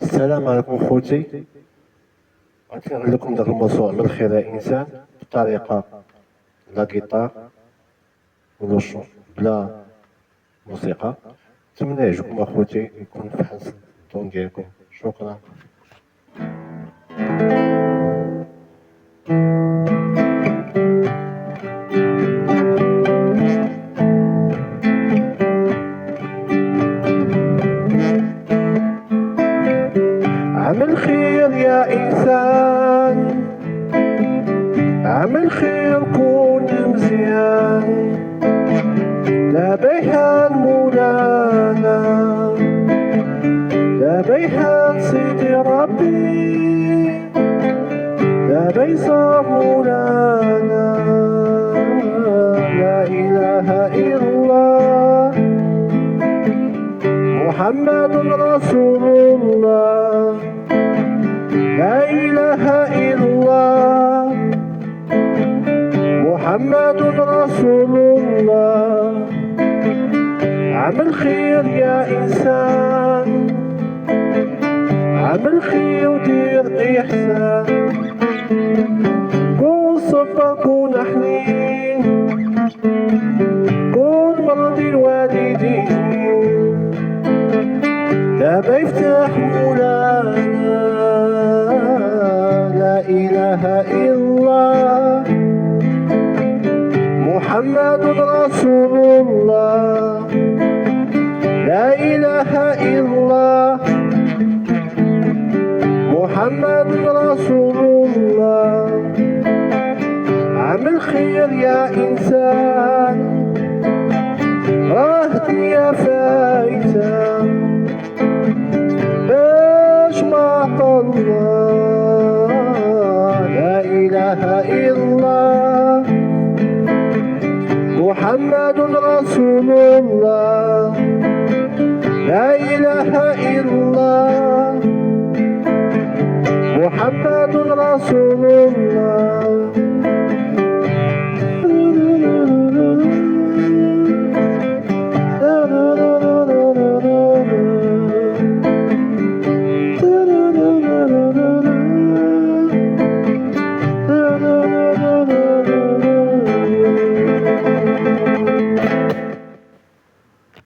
السلام عليكم خوتي. غادي نغير لكم داك الموضوع من الخير يا انسان بطريقه لا جيتار ولا بلا موسيقى. نتمنى يعجبكم اخوتي، يكون في حسن الطون ديالكم. شكرا. عمل خير يا انسان، عمل خير كون مزيان، لا بيهان مولانا، لا بيهان سيدي ربي، لا بيصام مولانا. لا إله إلا الله محمد رسول الله. لا إله إلا الله محمد رسول الله. عمل خير يا إنسان، عمل خير ودير إحسان، كون صبر كون حنين، كون مرضي الوالدين، لا بيفتح مولانا. لا إله إلا الله محمد رسول الله. لا إله إلا الله محمد رسول الله. عمل خير يا إنسان، راه دنيا فايتة باش ما الله. لا إله إلا الله محمد رسول الله. لا إله إلا الله محمد رسول الله.